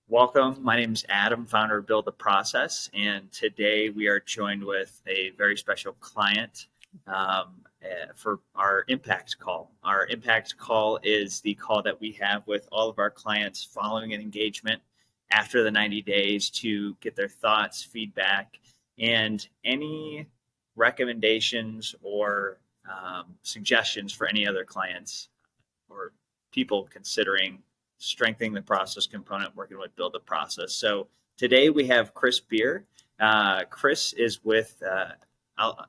Welcome. My name is Adam, founder of BuildTheProcess, and today we are joined with a very special client for our impact call. Our impact call is the call that we have with all of our clients following an engagement after the 90 days to get their thoughts, feedback, and any recommendations or suggestions for any other clients or people considering strengthening the process component, working with Build the Process. So today we have Chris Beer. Chris is with,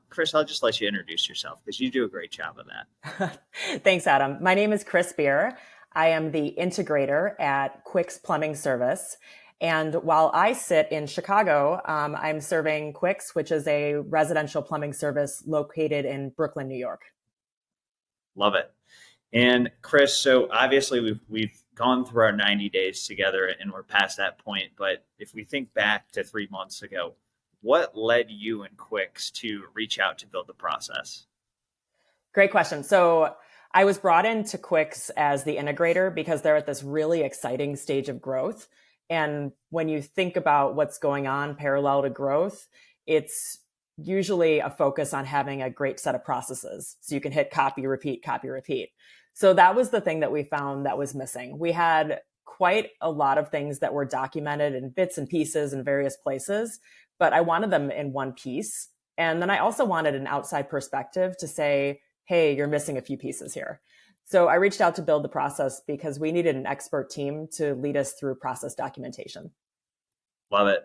Chris, I'll just let you introduce yourself because you do a great job of that. Thanks, Adam. My name is Chris Beer. I am the integrator at Quix Plumbing Service. And while I sit in Chicago, I'm serving Quix, which is a residential plumbing service located in Brooklyn, New York. Love it. And Chris, so obviously we've gone through our 90 days together and we're past that point. But if we think back to 3 months ago, what led you and Quix to reach out to Build the Process? Great question. So I was brought into Quix as the integrator because they're at this really exciting stage of growth. And when you think about what's going on parallel to growth, it's usually a focus on having a great set of processes. So you can hit copy, repeat, copy, repeat. So that was the thing that we found that was missing. We had quite a lot of things that were documented in bits and pieces in various places, but I wanted them in one piece. And then I also wanted an outside perspective to say, hey, you're missing a few pieces here. So I reached out to Build the Process because we needed an expert team to lead us through process documentation. Love it.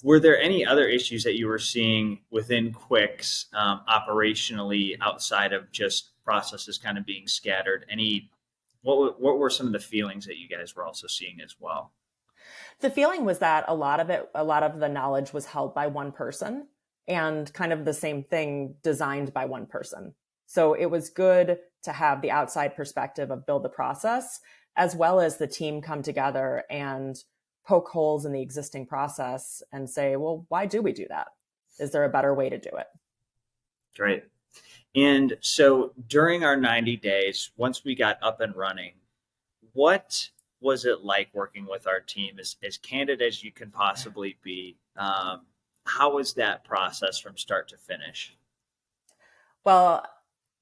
Were there any other issues that you were seeing within Quix operationally outside of just processes kind of being scattered? What were some of the feelings that you guys were also seeing as well? The feeling was that a lot of the knowledge was held by one person and kind of the same thing designed by one person. So it was good to have the outside perspective of Build the Process, as well as the team come together and poke holes in the existing process and say, well, why do we do that? Is there a better way to do it? Great. And so during our 90 days, once we got up and running, what was it like working with our team as candid as you can possibly be? How was that process from start to finish? Well,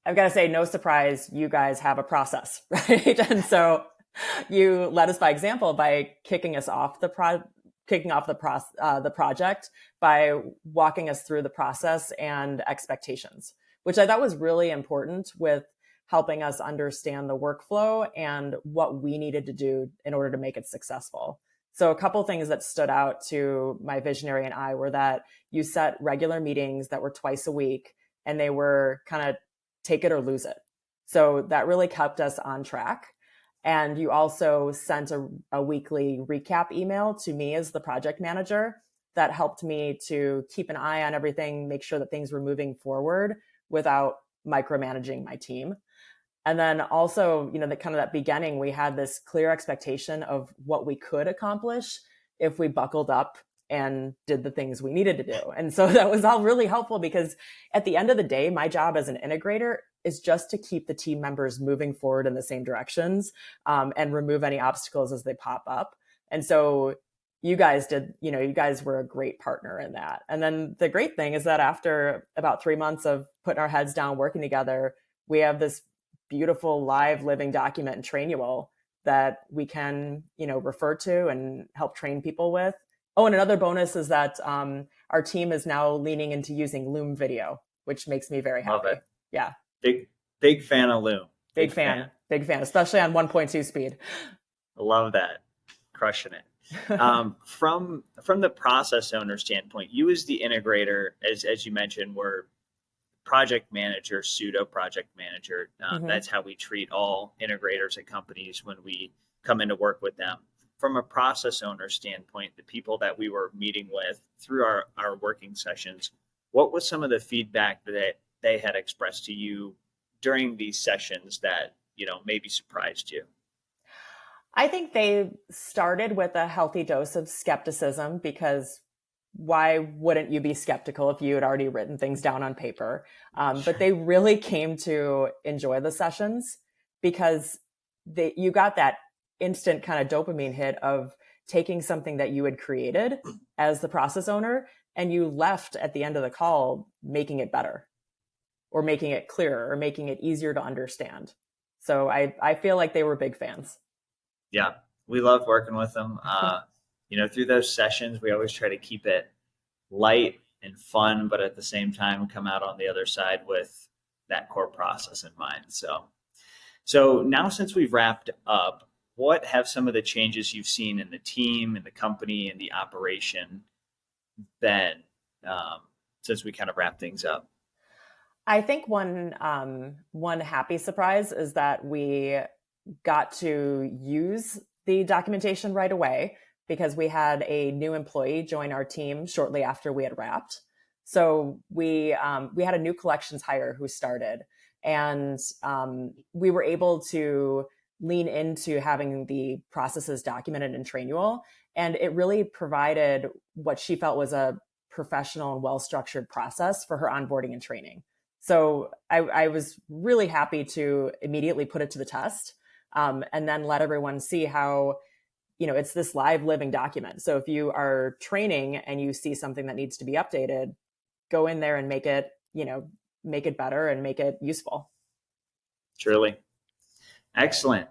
I've got to say, no surprise, you guys have a process, right? And so you led us by example by kicking off the project by walking us through the process and expectations, which I thought was really important with helping us understand the workflow and what we needed to do in order to make it successful. So a couple things that stood out to my visionary and I were that you set regular meetings that were twice a week, and they were kind of take it or lose it. So that really kept us on track. And you also sent a weekly recap email to me as the project manager that helped me to keep an eye on everything, make sure that things were moving forward without micromanaging my team. And then also, that beginning, we had this clear expectation of what we could accomplish if we buckled up and did the things we needed to do. And so that was all really helpful because at the end of the day, my job as an integrator is just to keep the team members moving forward in the same directions and remove any obstacles as they pop up. And so you guys were a great partner in that. And then the great thing is that after about 3 months of putting our heads down, working together, we have this beautiful live living document and trainual that we can, refer to and help train people with. Oh, and another bonus is that our team is now leaning into using Loom video, which makes me very happy. Love it. Yeah. Big fan of Loom. Big fan, especially on 1.2 speed. I love that. Crushing it. From the process owner standpoint, you as the integrator, as you mentioned, were project manager, pseudo project manager. That's how we treat all integrators at companies when we come in to work with them. From a process owner standpoint, the people that we were meeting with through our working sessions, what was some of the feedback that they had expressed to you during these sessions that, maybe surprised you? I think they started with a healthy dose of skepticism because why wouldn't you be skeptical if you had already written things down on paper? But they really came to enjoy the sessions because you got that instant kind of dopamine hit of taking something that you had created as the process owner, and you left at the end of the call making it better or making it clearer or making it easier to understand. So I feel like they were big fans. Yeah, we loved working with them. Through those sessions, we always try to keep it light and fun, but at the same time, come out on the other side with that core process in mind. So now, since we've wrapped up, what have some of the changes you've seen in the team, in the company, and the operation been since we kind of wrap things up? I think one happy surprise is that we got to use the documentation right away because we had a new employee join our team shortly after we had wrapped. So we had a new collections hire who started, and we were able to lean into having the processes documented in Trainual, and it really provided what she felt was a professional and well-structured process for her onboarding and training. So I was really happy to immediately put it to the test, and then let everyone see how, it's this live living document. So if you are training and you see something that needs to be updated, go in there and make it better and make it useful. Truly. Excellent.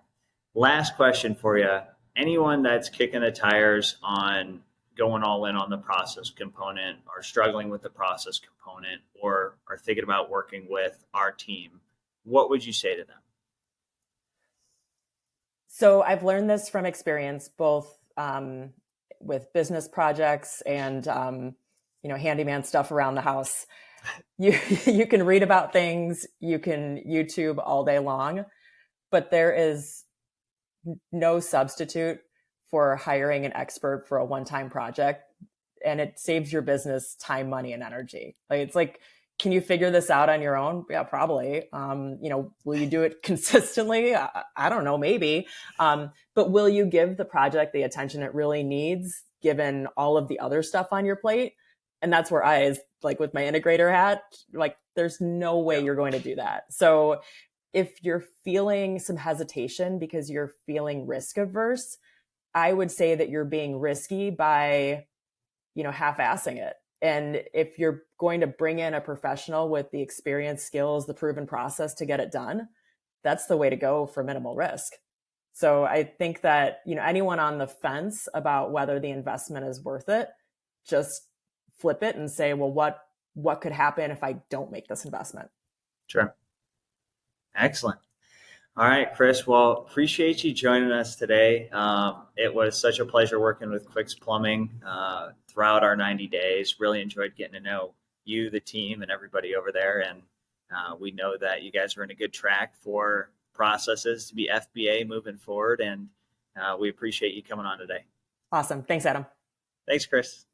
Last question for you. Anyone that's kicking the tires on going all in on the process component, or struggling with the process component, or are thinking about working with our team, what would you say to them? So I've learned this from experience, both with business projects and handyman stuff around the house. You can read about things, you can YouTube all day long, but there is no substitute for hiring an expert for a one-time project, and it saves your business time, money, and energy. It's like, can you figure this out on your own? Yeah, probably. Will you do it consistently? I don't know, maybe. But will you give the project the attention it really needs, given all of the other stuff on your plate? And that's where like with my integrator hat, like there's no way you're going to do that. So if you're feeling some hesitation because you're feeling risk averse, I would say that you're being risky by, half-assing it. And if you're going to bring in a professional with the experience, skills, the proven process to get it done, that's the way to go for minimal risk. So I think that, anyone on the fence about whether the investment is worth it, just flip it and say, well, what could happen if I don't make this investment? Sure. Excellent. All right, Chris. Well, appreciate you joining us today. It was such a pleasure working with Quix Plumbing throughout our 90 days. Really enjoyed getting to know you, the team, and everybody over there. And we know that you guys are in a good track for processes to be FBA moving forward. And we appreciate you coming on today. Awesome. Thanks, Adam. Thanks, Chris.